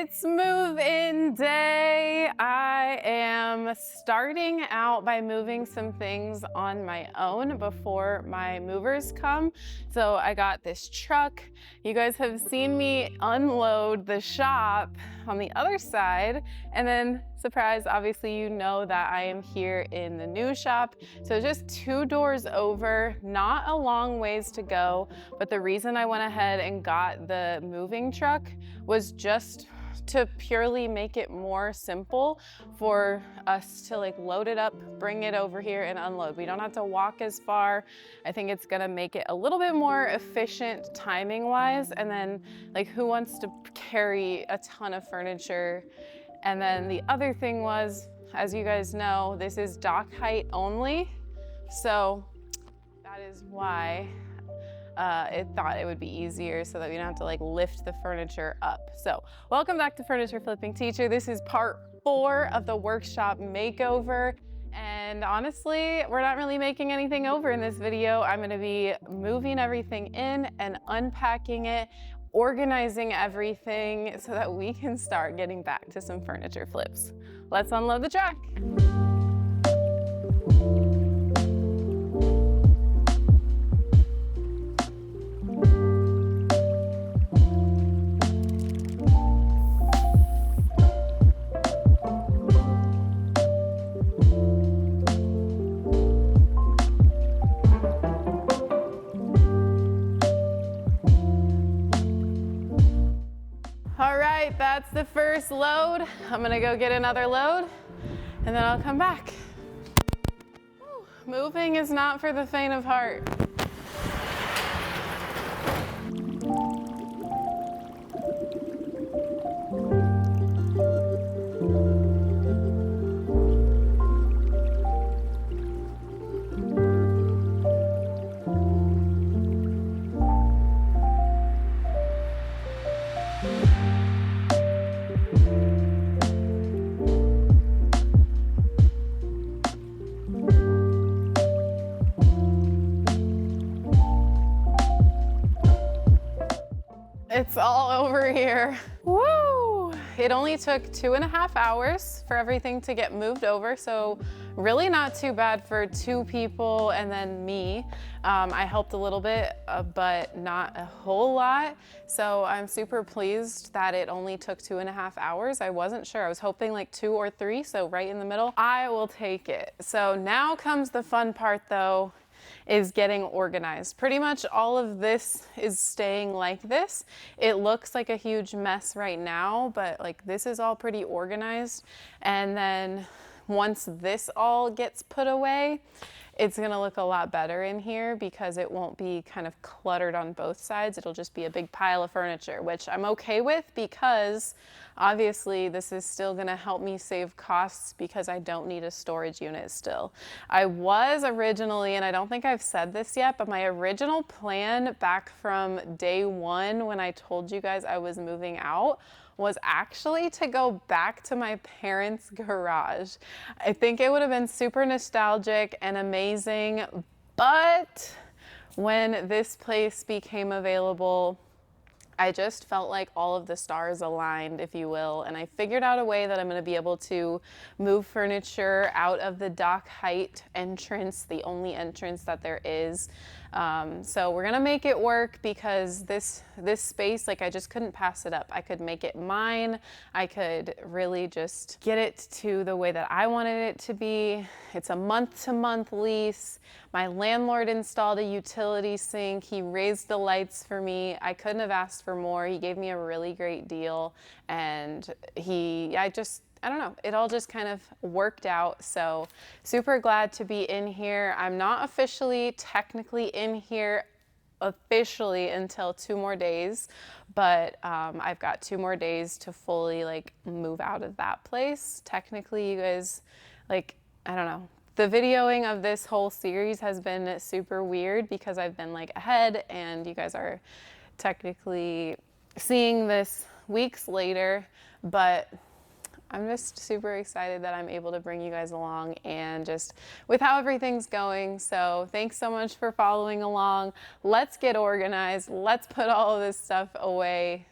It's move-in day. I am starting out by moving some things on my own before my movers come. So I got this truck. You guys have seen me unload the shop on the other side. And then, surprise, obviously you know that I am here in the new shop. So just 2 doors over, not a long ways to go. But the reason I went ahead and got the moving truck was just to purely make it more simple for us to like load it up, bring it over here and unload. We don't have to walk as far. I think it's gonna make it a little bit more efficient timing wise. And then like who wants to carry a ton of furniture? And then the other thing was, as you guys know, this is dock height only. So that is why it thought it would be easier so that we don't have to like lift the furniture up. So welcome back to Furniture Flipping Teacher. This is part 4 of the workshop makeover. And honestly, we're not really making anything over in this video. I'm gonna be moving everything in and unpacking it, organizing everything so that we can start getting back to some furniture flips. Let's unload the truck. All right, that's the first load. I'm gonna go get another load and then I'll come back. Whew, moving is not for the faint of heart. It's all over here. Woo! It only took 2.5 hours for everything to get moved over, so really not too bad for 2 people and then me. I helped a little bit, but not a whole lot. So I'm super pleased that it only took 2.5 hours. I wasn't sure. I was hoping like 2 or 3, so right in the middle. I will take it. So now comes the fun part though, is getting organized. Pretty much all of this is staying like this. It looks like a huge mess right now, but like this is all pretty organized. And then once this all gets put away, it's gonna look a lot better in here because it won't be kind of cluttered on both sides. It'll just be a big pile of furniture, which I'm okay with because obviously this is still gonna help me save costs because I don't need a storage unit still. I was originally, and I don't think I've said this yet, but my original plan back from day 1 when I told you guys I was moving out was actually to go back to my parents' garage. I think it would have been super nostalgic and amazing, but when this place became available, I just felt like all of the stars aligned, if you will, and I figured out a way that I'm gonna be able to move furniture out of the dock height entrance, the only entrance that there is. So we're gonna make it work because this space, like I just couldn't pass it up. I could make it mine. I could really just get it to the way that I wanted it to be. It's a month-to-month lease. My landlord installed a utility sink. He raised the lights for me. I couldn't have asked for more. He gave me a really great deal, and I don't know, it all just kind of worked out. So super glad to be in here. I'm not officially technically in here officially until 2 more days, but I've got 2 more days to fully like move out of that place. Technically, you guys, like, I don't know. The videoing of this whole series has been super weird because I've been like ahead and you guys are technically seeing this weeks later, but I'm just super excited that I'm able to bring you guys along and just with how everything's going. So thanks so much for following along. Let's get organized. Let's put all of this stuff away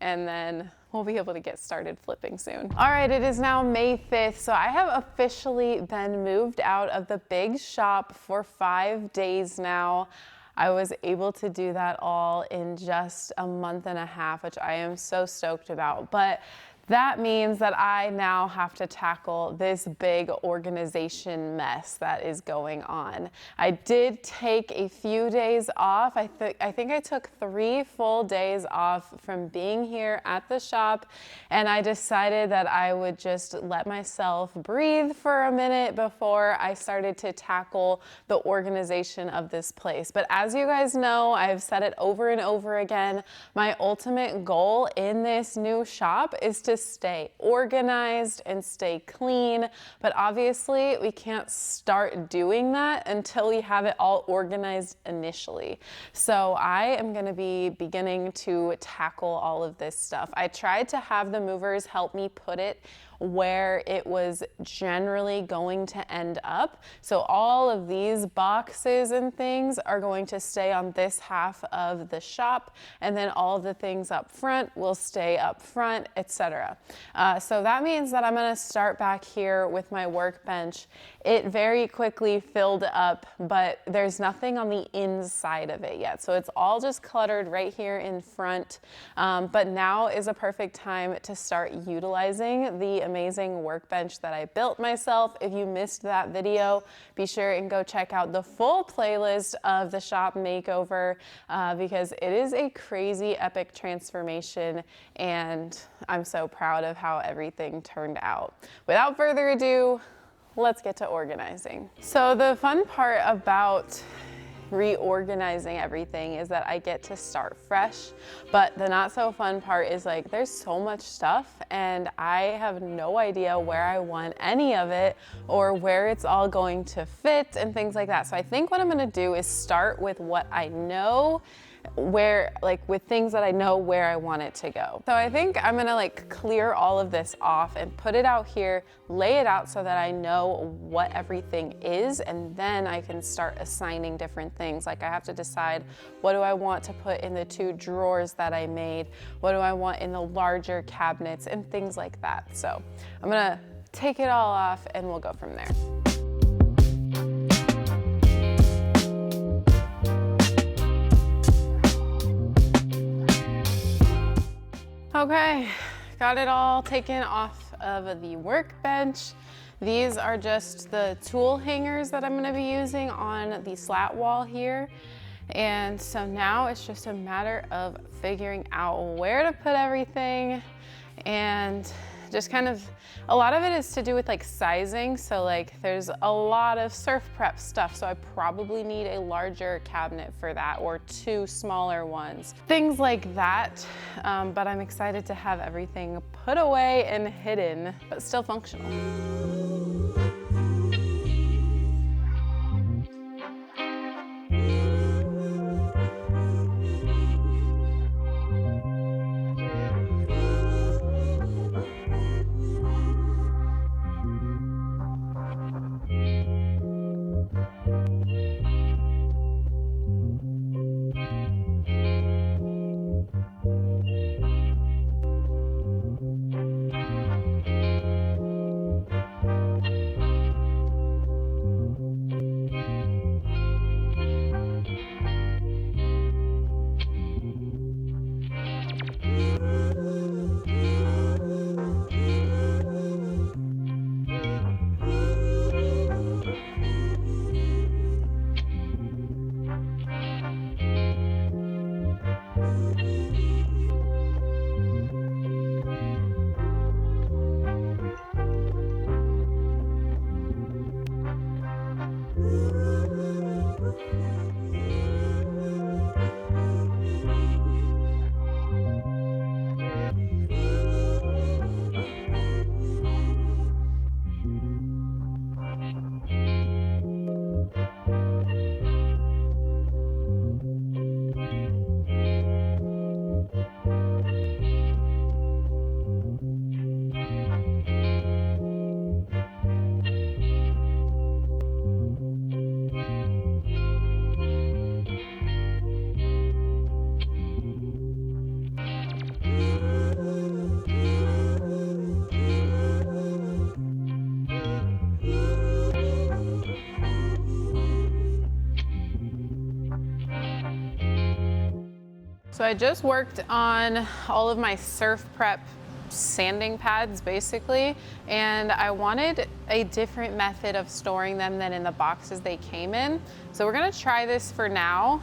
and then we'll be able to get started flipping soon. All right, it is now May 5th, so I have officially been moved out of the big shop for 5 days now. I was able to do that all in just a month and a half, which I am so stoked about. But that means that I now have to tackle this big organization mess that is going on. I did take a few days off. I think I took 3 full days off from being here at the shop, and I decided that I would just let myself breathe for a minute before I started to tackle the organization of this place. But as you guys know, I've said it over and over again, my ultimate goal in this new shop is to stay organized and stay clean, but obviously we can't start doing that until we have it all organized initially. So I am going to be beginning to tackle all of this stuff. I tried to have the movers help me put it where it was generally going to end up. So all of these boxes and things are going to stay on this half of the shop, and then all of the things up front will stay up front, etc. So that means that I'm gonna start back here with my workbench. It very quickly filled up, but there's nothing on the inside of it yet. So it's all just cluttered right here in front. But now is a perfect time to start utilizing the amazing workbench that I built myself. If you missed that video, be sure and go check out the full playlist of the shop makeover because it is a crazy epic transformation, and I'm so proud of how everything turned out. Without further ado, let's get to organizing. So the fun part about reorganizing everything is that I get to start fresh, but the not so fun part is like there's so much stuff and I have no idea where I want any of it or where it's all going to fit and things like that. So I think what I'm going to do is start with what I know, with things that I know where I want it to go. So I think I'm gonna clear all of this off and put it out here, lay it out so that I know what everything is, and then I can start assigning different things. Like I have to decide, what do I want to put in the 2 drawers that I made? What do I want in the larger cabinets and things like that? So I'm gonna take it all off and we'll go from there. Okay, got it all taken off of the workbench. These are just the tool hangers that I'm going to be using on the slat wall here. And so now it's just a matter of figuring out where to put everything, and just kind of, a lot of it is to do with sizing. So there's a lot of surf prep stuff. So I probably need a larger cabinet for that, or 2 smaller ones, things like that. But I'm excited to have everything put away and hidden, but still functional. So I just worked on all of my surf prep sanding pads basically, and I wanted a different method of storing them than in the boxes they came in. So we're gonna try this for now.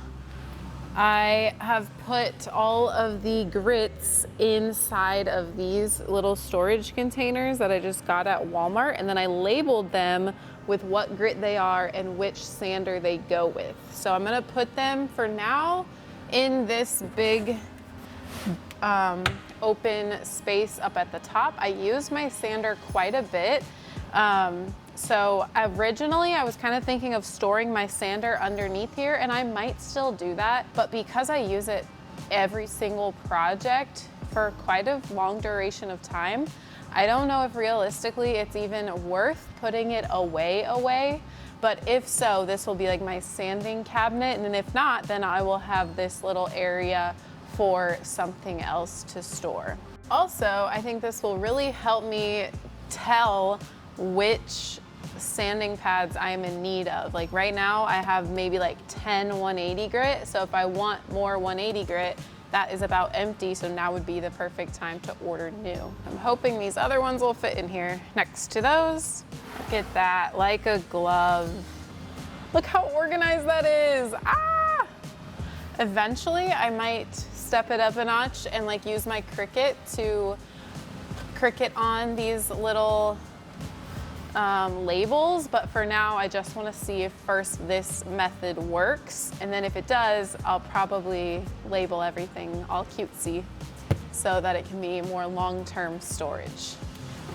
I have put all of the grits inside of these little storage containers that I just got at Walmart, and then I labeled them with what grit they are and which sander they go with. So I'm gonna put them for now in this big open space up at the top. I used my sander quite a bit. So originally I was kind of thinking of storing my sander underneath here, and I might still do that, but because I use it every single project for quite a long duration of time, I don't know if realistically it's even worth putting it away. But if so, this will be like my sanding cabinet, and if not, then I will have this little area for something else to store. Also, I think this will really help me tell which sanding pads I am in need of. Like right now I have maybe like 10 180 grit. So if I want more 180 grit, that is about empty. So now would be the perfect time to order new. I'm hoping these other ones will fit in here next to those. Look at that, like a glove. Look how organized that is. Ah! Eventually I might step it up a notch and like use my Cricut to Cricut on these little labels, but for now I just want to see if first this method works, and then if it does, I'll probably label everything all cutesy so that it can be more long-term storage.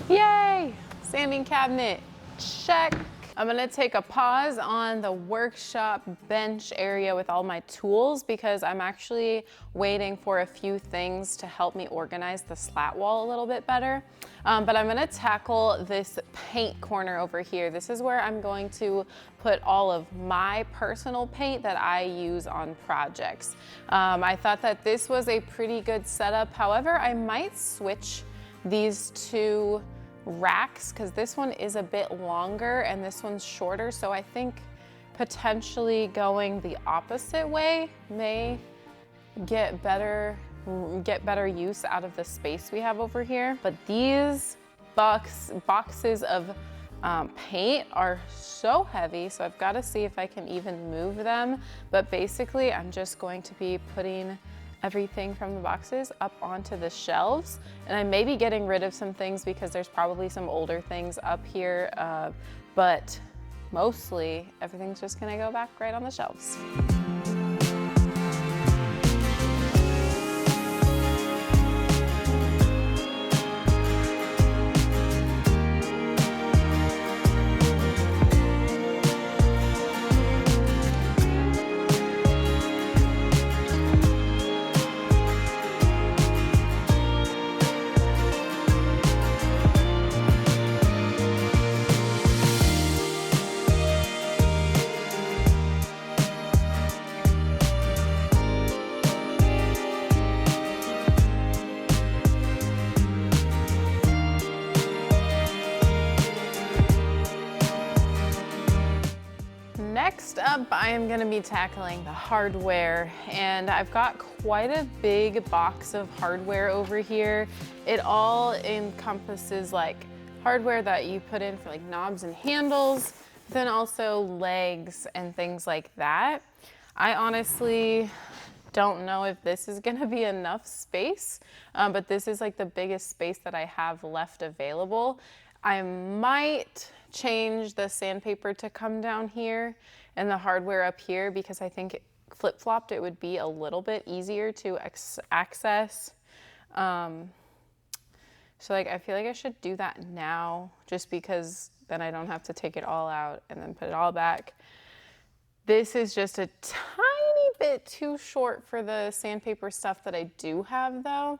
Yay! Sanding cabinet, check. I'm gonna take a pause on the workshop bench area with all my tools because I'm actually waiting for a few things to help me organize the slat wall a little bit better. But I'm gonna tackle this paint corner over here. This is where I'm going to put all of my personal paint that I use on projects. I thought that this was a pretty good setup. However, I might switch these two racks because this one is a bit longer and this one's shorter, so I think potentially going the opposite way may get better use out of the space we have over here. But these boxes of paint are so heavy, so I've got to see if I can even move them. But basically I'm just going to be putting everything from the boxes up onto the shelves, and I may be getting rid of some things because there's probably some older things up here, but mostly everything's just gonna go back right on the shelves. Next up, I am going to be tackling the hardware, and I've got quite a big box of hardware over here. It all encompasses like hardware that you put in for like knobs and handles, then also legs and things like that. I honestly don't know if this is going to be enough space, but this is like the biggest space that I have left available. I might change the sandpaper to come down here and the hardware up here because I think flip-flopped it would be a little bit easier to access. So like I feel like I should do that now just because then I don't have to take it all out and then put it all back. This is just a tiny bit too short for the sandpaper stuff that I do have though.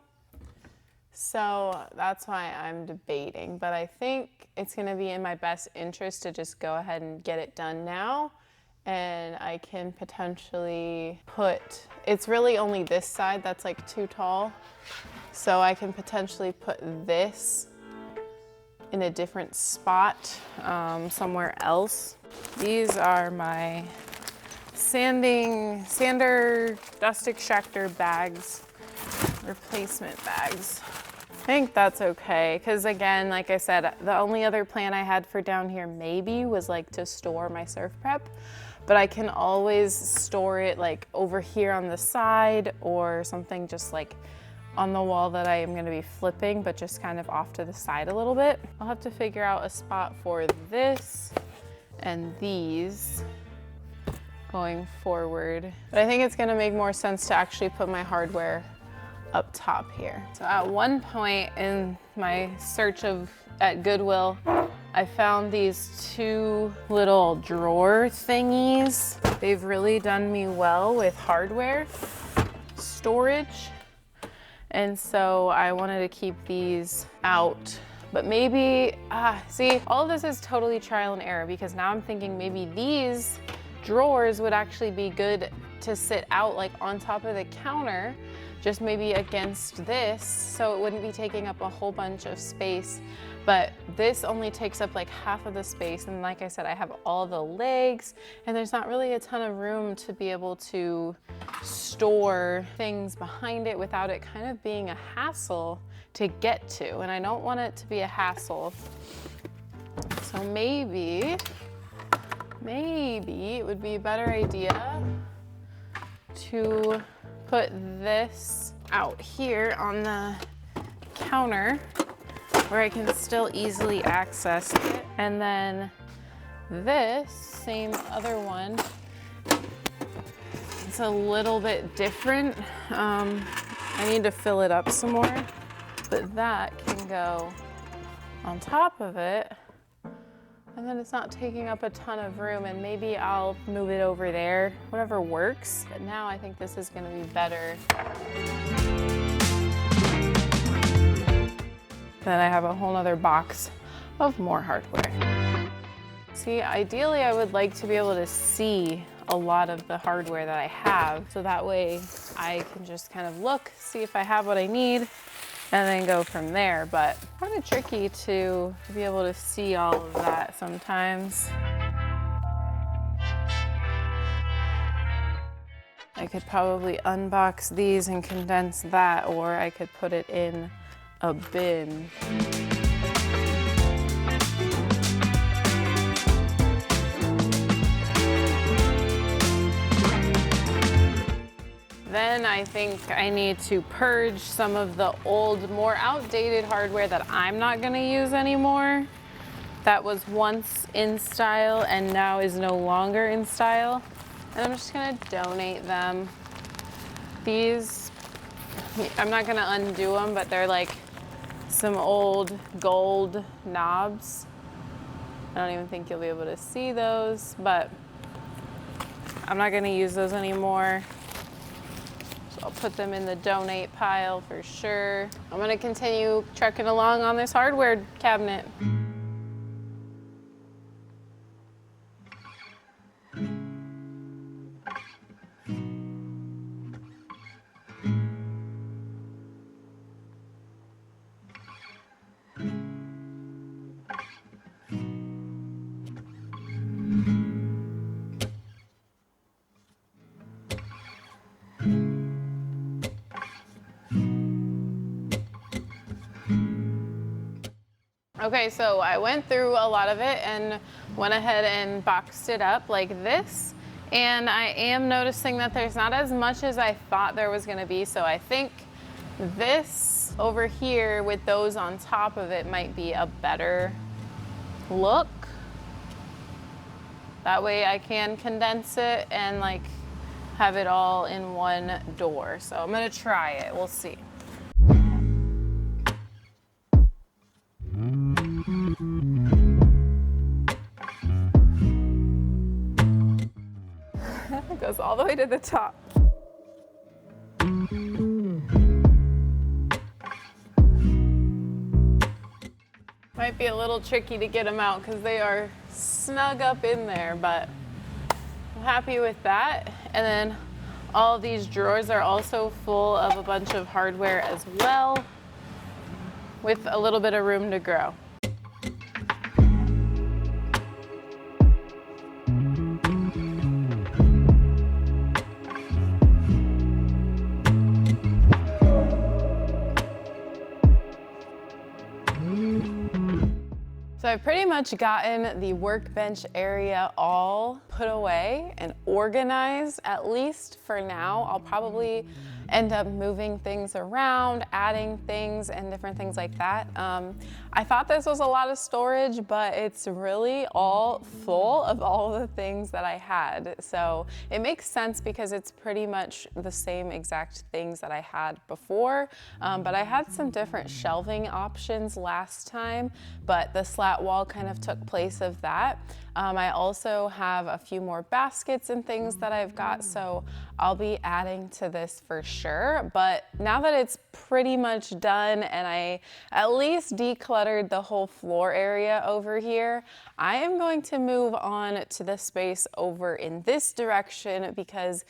So that's why I'm debating, but I think it's gonna be in my best interest to just go ahead and get it done now. And I can potentially put, it's really only this side that's like too tall. So I can potentially put this in a different spot somewhere else. These are my sander dust extractor bags, replacement bags. I think that's okay, because again, like I said, the only other plan I had for down here maybe was like to store my surf prep, but I can always store it like over here on the side or something just like on the wall that I am going to be flipping, but just kind of off to the side a little bit. I'll have to figure out a spot for this and these going forward, but I think it's going to make more sense to actually put my hardware up top here. So at one point in my search at Goodwill, I found these two little drawer thingies. They've really done me well with hardware storage. And so I wanted to keep these out, but maybe, see, all of this is totally trial and error, because now I'm thinking maybe these drawers would actually be good to sit out like on top of the counter, just maybe against this, so it wouldn't be taking up a whole bunch of space. But this only takes up like half of the space, and like I said, I have all the legs, and there's not really a ton of room to be able to store things behind it without it kind of being a hassle to get to, and I don't want it to be a hassle. So maybe it would be a better idea to put this out here on the counter where I can still easily access it. And then this same other one, it's a little bit different. I need to fill it up some more, but that can go on top of it. And then it's not taking up a ton of room, and maybe I'll move it over there, whatever works. But now I think this is gonna be better. Then I have a whole nother box of more hardware. See, ideally I would like to be able to see a lot of the hardware that I have, so that way I can just kind of look, see if I have what I need, and then go from there. But kind of tricky to be able to see all of that sometimes. I could probably unbox these and condense that, or I could put it in a bin. Then I think I need to purge some of the old, more outdated hardware that I'm not gonna use anymore. That was once in style and now is no longer in style. And I'm just gonna donate them. These, I'm not gonna undo them, but they're like some old gold knobs. I don't even think you'll be able to see those, but I'm not gonna use those anymore. I'll put them in the donate pile for sure. I'm gonna continue trucking along on this hardware cabinet. Okay, so I went through a lot of it and went ahead and boxed it up like this. And I am noticing that there's not as much as I thought there was gonna be. So I think this over here with those on top of it might be a better look. That way I can condense it and like have it all in one door. So I'm gonna try it, we'll see. It goes all the way to the top. Might be a little tricky to get them out because they are snug up in there, but I'm happy with that. And then all these drawers are also full of a bunch of hardware as well, with a little bit of room to grow. So I've pretty much gotten the workbench area all put away and organized, at least for now. I'll probably end up moving things around, adding things and different things like that. I thought this was a lot of storage, but it's really all full of all the things that I had. So it makes sense because it's pretty much the same exact things that I had before, but I had some different shelving options last time, but the slat wall kind of took place of that. I also have a few more baskets and things that I've got, so I'll be adding to this for sure. But now that it's pretty much done and I at least decluttered the whole floor area over here, I am going to move on to the space over in this direction because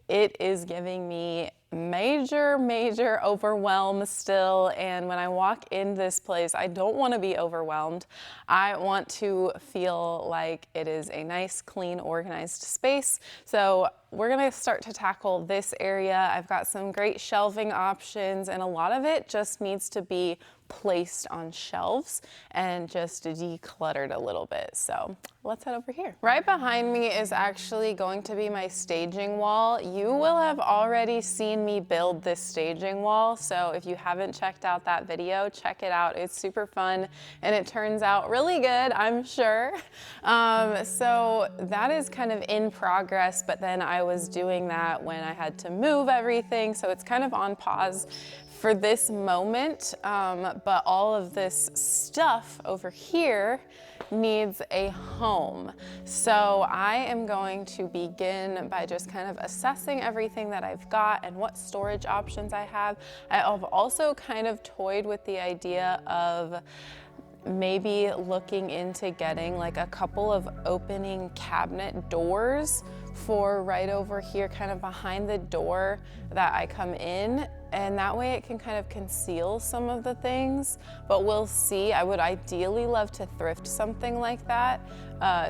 it is giving me major overwhelm still. And when I walk in this place, I don't want to be overwhelmed. I want to feel like it is a nice, clean, organized space. So we're gonna start to tackle this area. I've got some great shelving options, and a lot of it just needs to be placed on shelves and just decluttered a little bit. So let's head over here. Right behind me is actually going to be my staging wall. You will have already seen me build this staging wall, so if you haven't checked out that video, check it out. It's super fun and it turns out really good, I'm sure. So that is kind of in progress, but then I was doing that when I had to move everything, so it's kind of on pause for this moment, but all of this stuff over here needs a home. So I am going to begin by just kind of assessing everything that I've got and what storage options I have. I've also kind of toyed with the idea of maybe looking into getting like a couple of opening cabinet doors for right over here, kind of behind the door that I come in. And that way it can kind of conceal some of the things, but we'll see. I would ideally love to thrift something like that.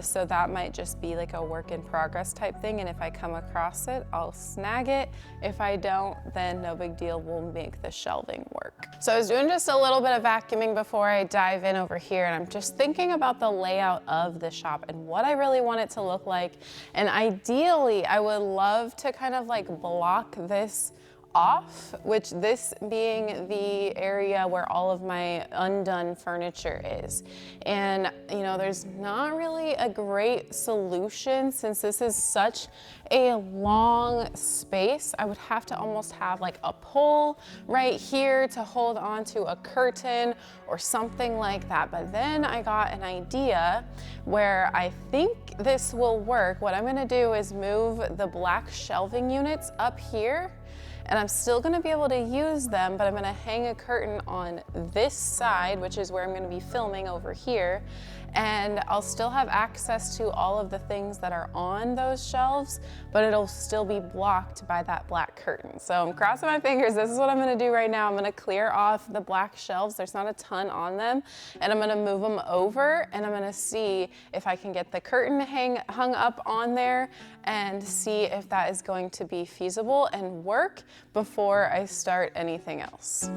So that might just be like a work in progress type thing. And if I come across it, I'll snag it. If I don't, then no big deal, we'll make the shelving work. So I was doing just a little bit of vacuuming before I dive in over here. And I'm just thinking about the layout of the shop and what I really want it to look like. And ideally, I would love to kind of like block this off, which this being the area where all of my undone furniture is. And you know, there's not really a great solution since this is such a long space. I would have to almost have like a pole right here to hold on to a curtain or something like that. But then I got an idea where I think this will work. What I'm gonna do is move the black shelving units up here, and I'm still gonna be able to use them, but I'm gonna hang a curtain on this side, which is where I'm gonna be filming over here, and I'll still have access to all of the things that are on those shelves, but it'll still be blocked by that black curtain. So I'm crossing my fingers. This is what I'm gonna do right now. I'm gonna clear off the black shelves. There's not a ton on them, and I'm gonna move them over, and I'm gonna see if I can get the curtain hung up on there and see if that is going to be feasible and work before I start anything else.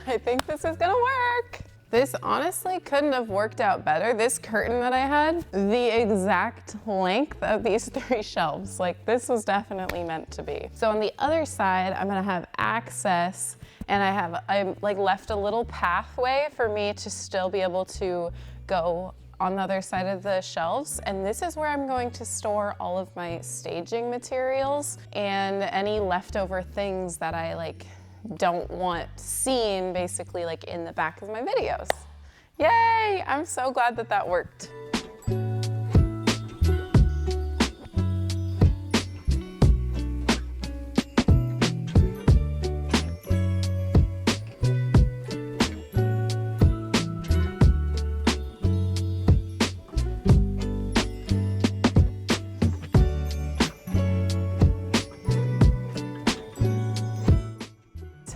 I think this is gonna work. This honestly couldn't have worked out better. This curtain that I had, the exact length of these 3 shelves. Like, this was definitely meant to be. So on the other side, I'm gonna have access, and I like left a little pathway for me to still be able to go on the other side of the shelves. And this is where I'm going to store all of my staging materials and any leftover things that I like don't want seen basically like in the back of my videos. Yay! I'm so glad that that worked.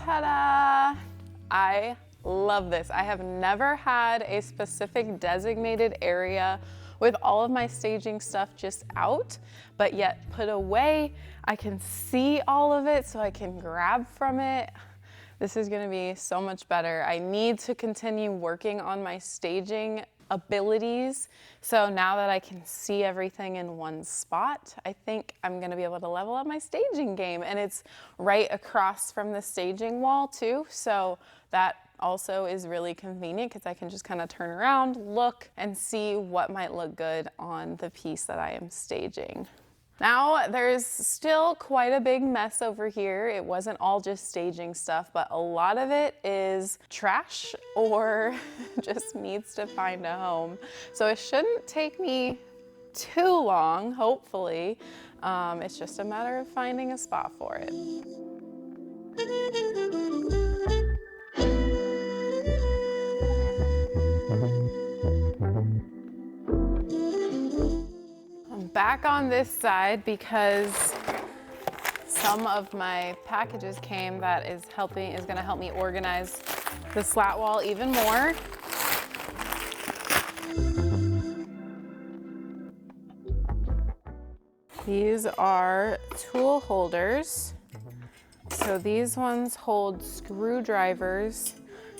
Ta-da! I love this. I have never had a specific designated area with all of my staging stuff just out, but yet put away. I can see all of it so I can grab from it. This is gonna be so much better. I need to continue working on my staging abilities. So now that I can see everything in one spot, I think I'm gonna be able to level up my staging game. And it's right across from the staging wall too. So that also is really convenient because I can just kind of turn around, look, and see what might look good on the piece that I am staging. Now, there's still quite a big mess over here. It wasn't all just staging stuff, but a lot of it is trash or just needs to find a home. So it shouldn't take me too long, hopefully. It's just a matter of finding a spot for it. I'm back on this side because some of my packages came that is gonna help me organize the slat wall even more. These are tool holders. So these ones hold screwdrivers,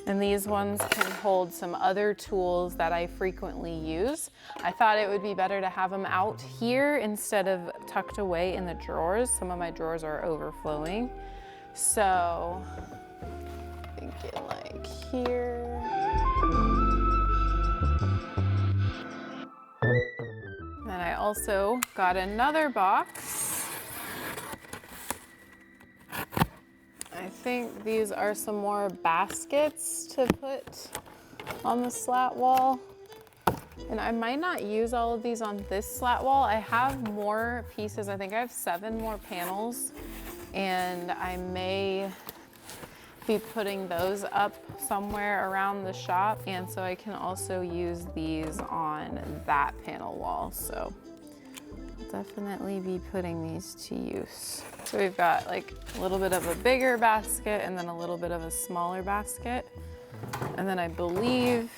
and these ones can hold some other tools that I frequently use. I thought it would be better to have them out here instead of tucked away in the drawers. Some of my drawers are overflowing. So, thinking like here. Then I also got another box. I think these are some more baskets to put on the slat wall. And I might not use all of these on this slat wall. I have more pieces. I think I have 7 more panels, and I may be putting those up somewhere around the shop. And so I can also use these on that panel wall. So I'll definitely be putting these to use. So we've got like a little bit of a bigger basket and then a little bit of a smaller basket. And then I believe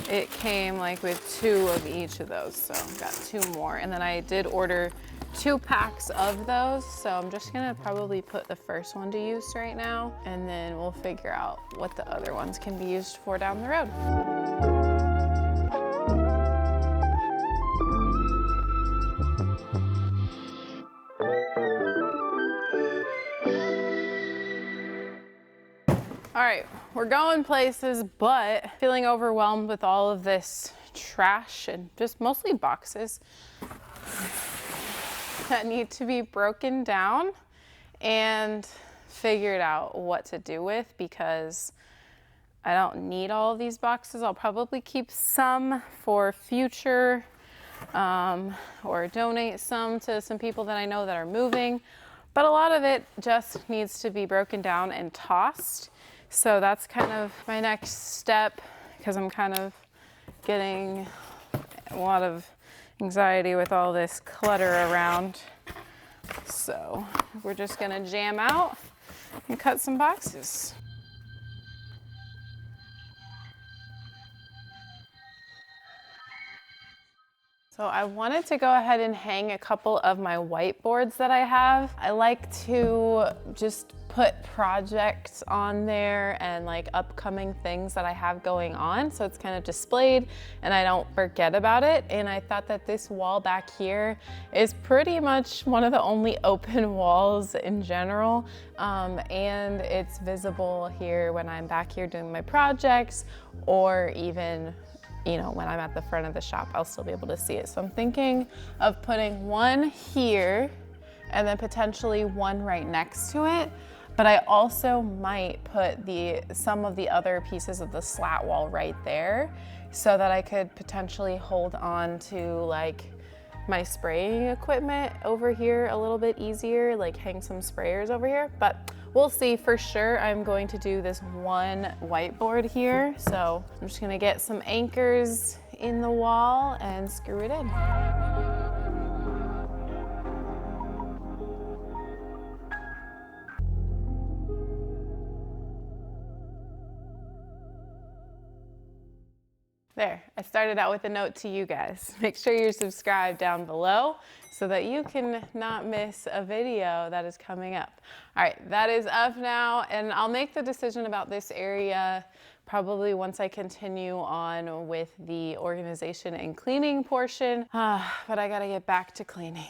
it came like with 2 of each of those. So I've got 2 more. And then I did order 2 packs of those. So I'm just gonna probably put the first one to use right now. And then we'll figure out what the other ones can be used for down the road. All right, we're going places, but feeling overwhelmed with all of this trash and just mostly boxes that need to be broken down and figured out what to do with, because I don't need all of these boxes. I'll probably keep some for future or donate some to some people that I know that are moving, but a lot of it just needs to be broken down and tossed. So that's kind of my next step, because I'm kind of getting a lot of anxiety with all this clutter around. So we're just gonna jam out and cut some boxes. So So I wanted to go ahead and hang a couple of my whiteboards that I have. I like to just put projects on there and like upcoming things that I have going on, so it's kind of displayed and I don't forget about it. And I thought that this wall back here is pretty much one of the only open walls in general, and it's visible here when I'm back here doing my projects, or even when I'm at the front of the shop, I'll still be able to see it. So I'm thinking of putting one here and then potentially one right next to it. But I also might put some of the other pieces of the slat wall right there so that I could potentially hold on to like my spraying equipment over here a little bit easier, like hang some sprayers over here. But we'll see. For sure I'm going to do this one whiteboard here. So I'm just gonna get some anchors in the wall and screw it in. There, I started out with a note to you guys. Make sure you're subscribed down below so that you can not miss a video that is coming up. All right, that is up now, and I'll make the decision about this area probably once I continue on with the organization and cleaning portion, but I gotta get back to cleaning.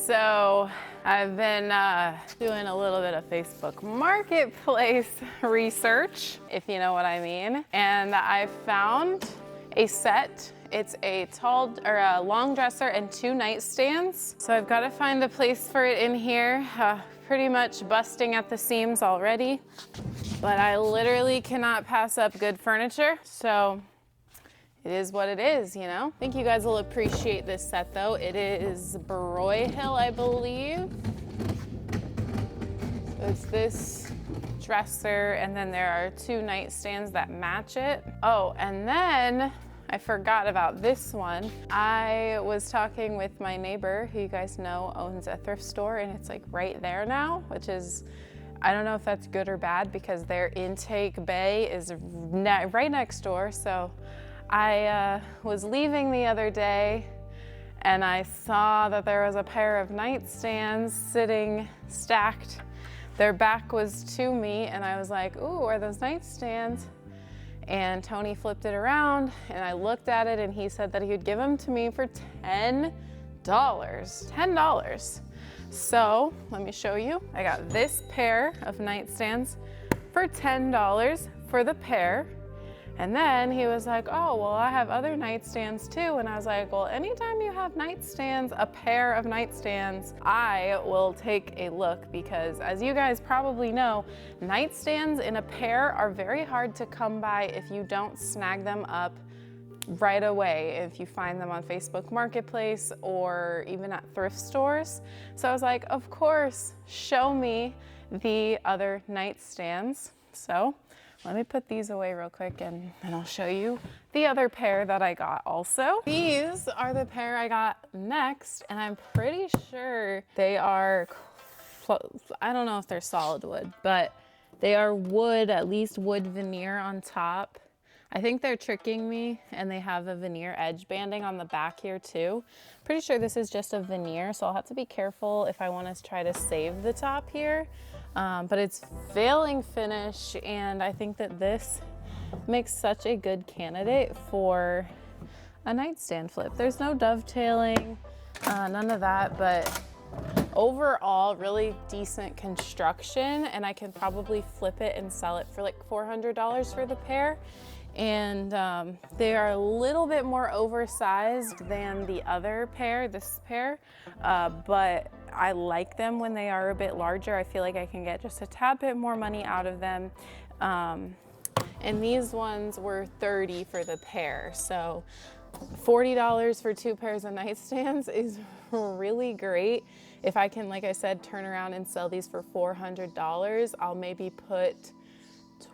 So I've been doing a little bit of Facebook Marketplace research, if you know what I mean. And I found a set. It's a long dresser and 2 nightstands. So I've got to find a place for it in here. Pretty much busting at the seams already, but I literally cannot pass up good furniture. So it is what it is, I think you guys will appreciate this set though. It is Broyhill, I believe. So it's this dresser, and then there are 2 nightstands that match it. Oh, and then I forgot about this one. I was talking with my neighbor, who you guys know owns a thrift store, and it's like right there now, which is, I don't know if that's good or bad because their intake bay is right next door. So I was leaving the other day and I saw that there was a pair of nightstands sitting stacked. Their back was to me, and I was like, ooh, are those nightstands? And Tony flipped it around and I looked at it, and he said that he would give them to me for $10. $10. So let me show you. I got this pair of nightstands for $10 for the pair. And then he was like, oh, well, I have other nightstands too. And I was like, well, anytime you have nightstands, a pair of nightstands, I will take a look, because as you guys probably know, nightstands in a pair are very hard to come by if you don't snag them up right away, if you find them on Facebook Marketplace or even at thrift stores. So I was like, of course, show me the other nightstands. So let me put these away real quick, and then I'll show you the other pair that I got also. These are the pair I got next, and I'm pretty sure they are, I don't know if they're solid wood, but they are wood, at least wood veneer on top. I think they're tricking me, and they have a veneer edge banding on the back here too. Pretty sure this is just a veneer, so I'll have to be careful if I want to try to save the top here. But it's failing finish, and I think that this makes such a good candidate for a nightstand flip. There's no dovetailing, none of that, but overall really decent construction, and I can probably flip it and sell it for like $400 for the pair. And they are a little bit more oversized than the other pair, this pair, but I like them when they are a bit larger. I feel like I can get just a tad bit more money out of them. And these ones were $30 for the pair. So $40 for 2 pairs of nightstands is really great. If I can, like I said, turn around and sell these for $400, I'll maybe put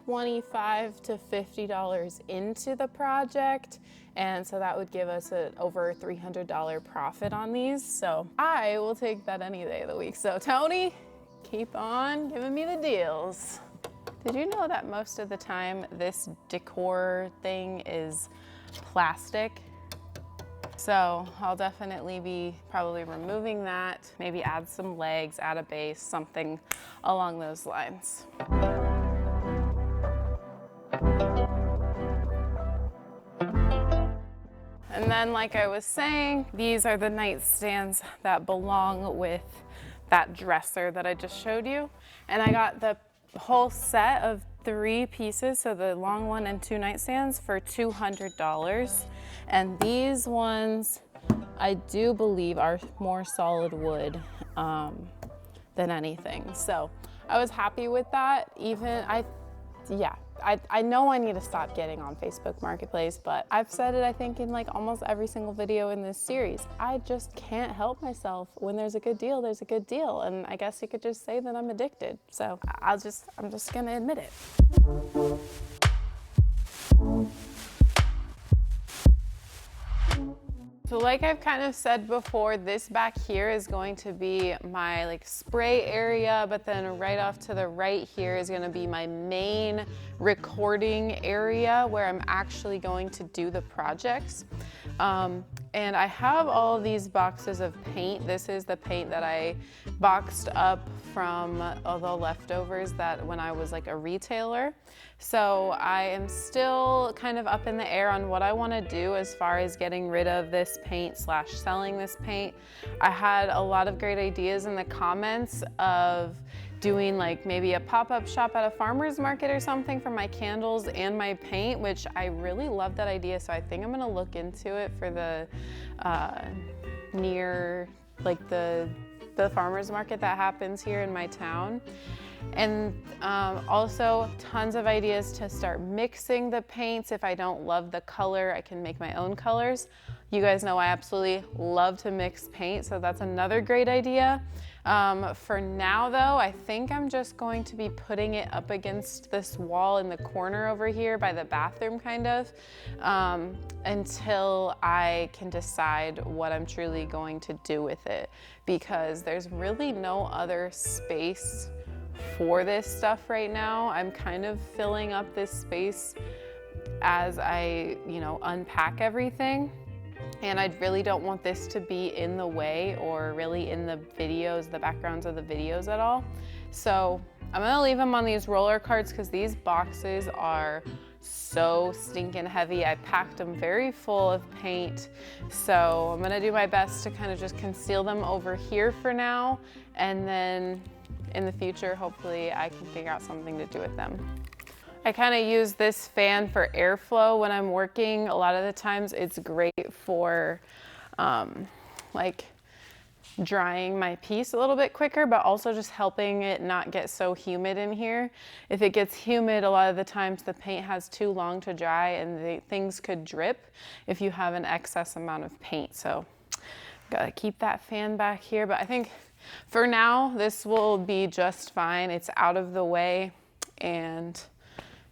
$25 to $50 into the project, and so that would give us an over $300 profit on these. So I will take that any day of the week. So Tony, keep on giving me the deals. Did you know that most of the time this decor thing is plastic? So I'll definitely be probably removing that, maybe add some legs, add a base, something along those lines. And then, like I was saying, these are the nightstands that belong with that dresser that I just showed you. And I got the whole set of 3 pieces, so the long one and 2 nightstands, for $200. And these ones, I do believe, are more solid wood than anything. So I was happy with that. I know I need to stop getting on Facebook Marketplace, but I've said it, I think, in like almost every single video in this series. I just can't help myself. When there's a good deal, there's a good deal. And I guess you could just say that I'm addicted. So I'm just gonna admit it. So like I've kind of said before, this back here is going to be my like spray area, but then right off to the right here is gonna be my main recording area where I'm actually going to do the projects. And I have all of these boxes of paint. This is the paint that I boxed up from all the leftovers that when I was like a retailer. So I am still kind of up in the air on what I want to do as far as getting rid of this paint / selling this paint. I had a lot of great ideas in the comments of doing like maybe a pop-up shop at a farmer's market or something for my candles and my paint, which I really love that idea. So I think I'm gonna look into it for the near like the farmer's market that happens here in my town. And also tons of ideas to start mixing the paints. If I don't love the color, I can make my own colors. You guys know I absolutely love to mix paint, so that's another great idea. For now though, I think I'm just going to be putting it up against this wall in the corner over here by the bathroom kind of, until I can decide what I'm truly going to do with it, because there's really no other space for this stuff right now. I'm kind of filling up this space as I, unpack everything. And I really don't want this to be in the way or really in the videos, the backgrounds of the videos at all. So I'm gonna leave them on these roller carts because these boxes are so stinking heavy. I packed them very full of paint. So I'm gonna do my best to kind of just conceal them over here for now. And then in the future, hopefully I can figure out something to do with them. I kind of use this fan for airflow when I'm working. A lot of the times it's great for like drying my piece a little bit quicker, but also just helping it not get so humid in here. If it gets humid, a lot of the times the paint has too long to dry and things could drip if you have an excess amount of paint. So gotta keep that fan back here, but I think for now this will be just fine. It's out of the way and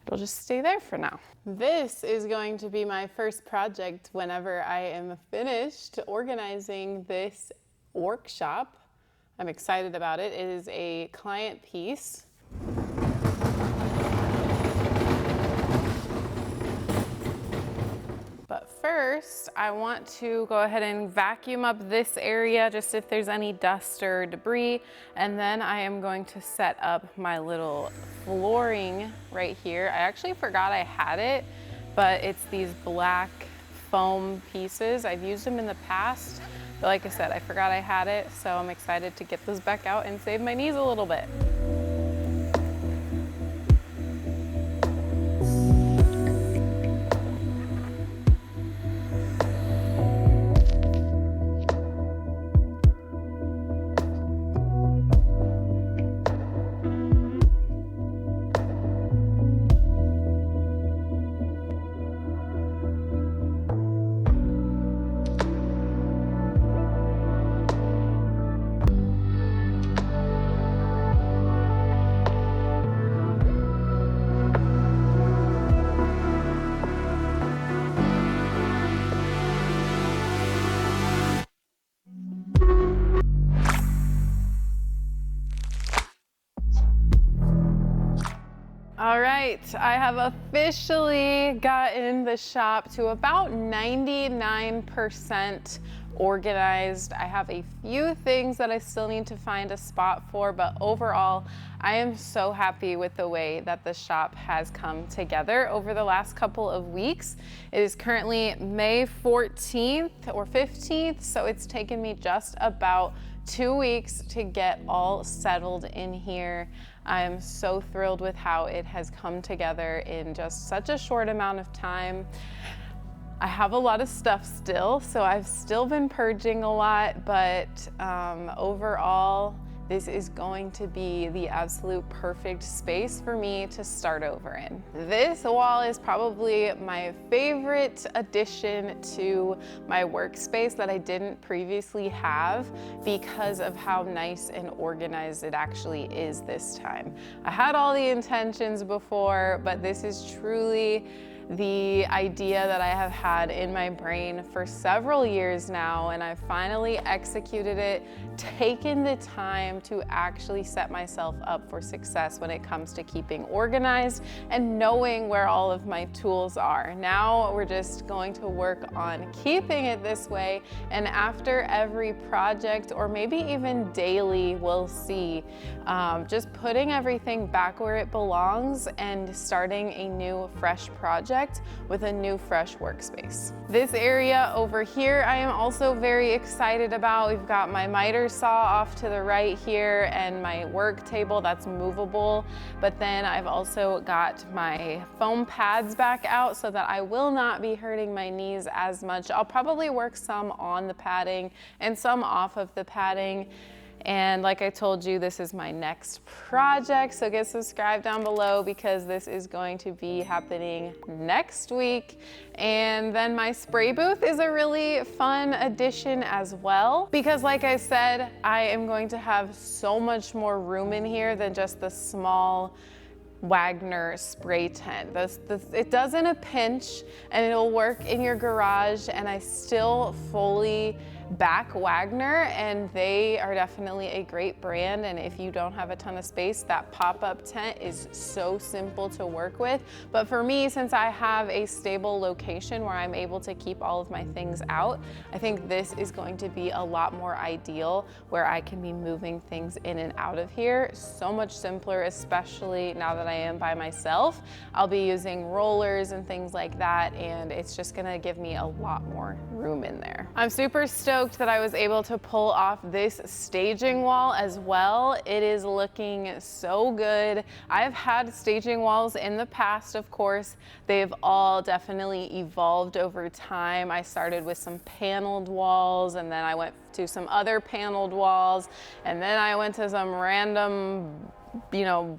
it'll just stay there for now. This is going to be my first project whenever I am finished organizing this workshop. I'm excited about it. It is a client piece. first, I want to go ahead and vacuum up this area, just if there's any dust or debris. And then I am going to set up my little flooring right here. I actually forgot I had it, but it's these black foam pieces. I've used them in the past, but like I said, I forgot I had it. So I'm excited to get those back out and save my knees a little bit. All right, I have officially gotten the shop to about 99% organized. I have a few things that I still need to find a spot for, but overall, I am so happy with the way that the shop has come together over the last couple of weeks. It is currently May 14th or 15th, so it's taken me just about 2 weeks to get all settled in here. I am so thrilled with how it has come together in just such a short amount of time. I have a lot of stuff still, so I've still been purging a lot, but overall, this is going to be the absolute perfect space for me to start over in. This wall is probably my favorite addition to my workspace that I didn't previously have because of how nice and organized it actually is this time. I had all the intentions before, but this is truly the idea that I have had in my brain for several years now, and I finally executed it, taken the time to actually set myself up for success when it comes to keeping organized and knowing where all of my tools are. Now we're just going to work on keeping it this way, and after every project, or maybe even daily, we'll see, just putting everything back where it belongs and starting a new fresh project with a new fresh workspace. This area over here I am also very excited about. We've got my miter saw off to the right here and my work table that's movable, but then I've also got my foam pads back out so that I will not be hurting my knees as much. I'll probably work some on the padding and some off of the padding. And like I told you, this is my next project, so get subscribed down below because this is going to be happening next week. And then my spray booth is a really fun addition as well, because like I said, I am going to have so much more room in here than just the small Wagner spray tent. It does in a pinch and it'll work in your garage, and I still fully back Wagner, and they are definitely a great brand. And if you don't have a ton of space, that pop-up tent is so simple to work with. But for me, since I have a stable location where I'm able to keep all of my things out, I think this is going to be a lot more ideal, where I can be moving things in and out of here so much simpler, especially now that I am by myself. I'll be using rollers and things like that, and it's just gonna give me a lot more room in there. I'm super stoked that I was able to pull off this staging wall as well. It is looking so good. I've had staging walls in the past, of course. They've all definitely evolved over time. I started with some paneled walls, and then I went to some other paneled walls, and then I went to some random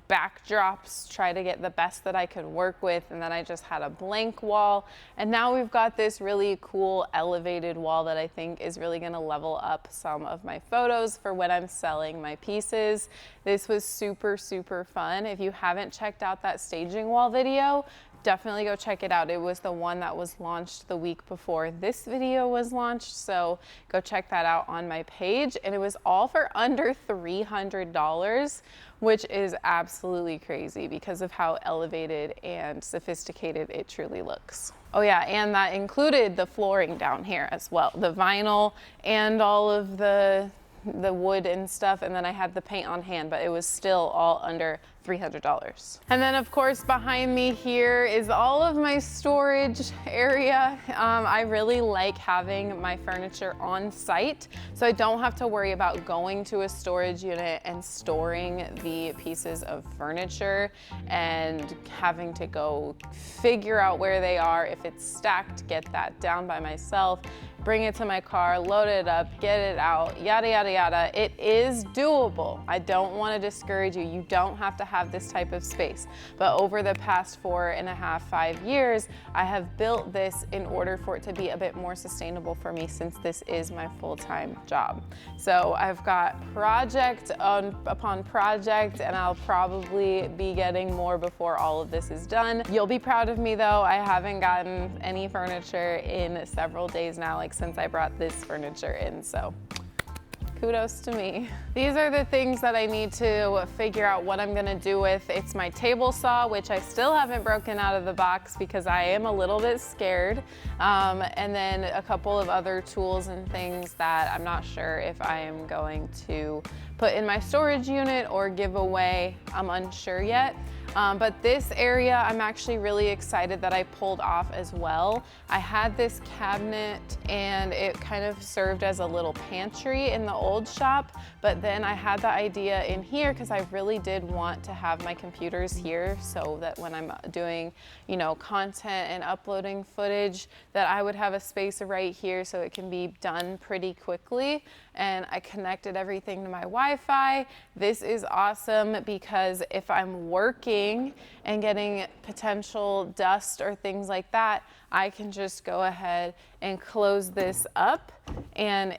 backdrops, try to get the best that I could work with, and then I just had a blank wall. And now we've got this really cool elevated wall that I think is really gonna level up some of my photos for when I'm selling my pieces. This was super, super fun. If you haven't checked out that staging wall video, definitely go check it out. It was the one that was launched the week before this video was launched, so go check that out on my page. And it was all for under $300, which is absolutely crazy because of how elevated and sophisticated it truly looks. Oh yeah, and that included the flooring down here as well, the vinyl and all of the wood and stuff, and then I had the paint on hand, but it was still all under $300. And then of course behind me here is all of my storage area. I really like having my furniture on site, so I don't have to worry about going to a storage unit and storing the pieces of furniture and having to go figure out where they are. If it's stacked, get that down by myself, bring it to my car, load it up, get it out, yada, yada, yada. It is doable. I don't want to discourage you. You don't have to have this type of space. But over the past 4.5, 5 years, I have built this in order for it to be a bit more sustainable for me, since this is my full-time job. So I've got project upon project, and I'll probably be getting more before all of this is done. You'll be proud of me though. I haven't gotten any furniture in several days now, like since I brought this furniture in, so kudos to me. These are the things that I need to figure out what I'm gonna do with. It's my table saw, which I still haven't broken out of the box because I am a little bit scared. And then a couple of other tools and things that I'm not sure if I am going to put in my storage unit or give away. I'm unsure yet. But this area, I'm actually really excited that I pulled off as well. I had this cabinet and it kind of served as a little pantry in the old shop, but then I had the idea in here because I really did want to have my computers here so that when I'm doing, you know, content and uploading footage, that I would have a space right here so it can be done pretty quickly. And I connected everything to my Wi-Fi. This is awesome because if I'm working and getting potential dust or things like that, I can just go ahead and close this up, and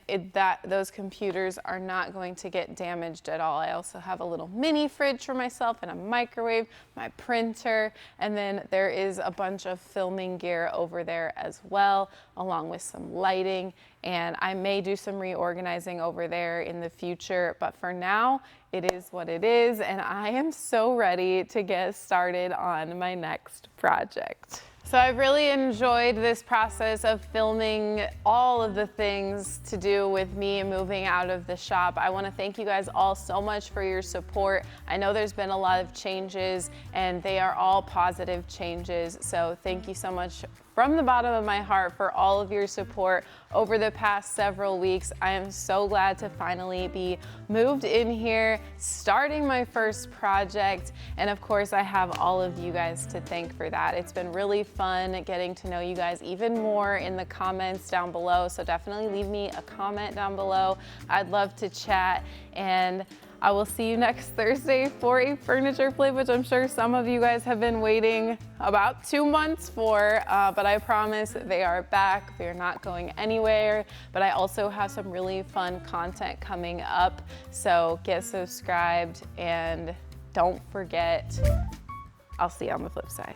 those computers are not going to get damaged at all. I also have a little mini fridge for myself and a microwave, my printer, and then there is a bunch of filming gear over there as well, along with some lighting. And I may do some reorganizing over there in the future, but for now, it is what it is, and I am so ready to get started on my next project. So I've really enjoyed this process of filming all of the things to do with me moving out of the shop. I want to thank you guys all so much for your support. I know there's been a lot of changes, and they are all positive changes. So thank you so much from the bottom of my heart for all of your support over the past several weeks. I am so glad to finally be moved in here, starting my first project. And of course, I have all of you guys to thank for that. It's been really fun getting to know you guys even more in the comments down below. So definitely leave me a comment down below. I'd love to chat, and I will see you next Thursday for a furniture flip, which I'm sure some of you guys have been waiting about 2 months for, but I promise they are back. They're not going anywhere, but I also have some really fun content coming up. So get subscribed and don't forget, I'll see you on the flip side.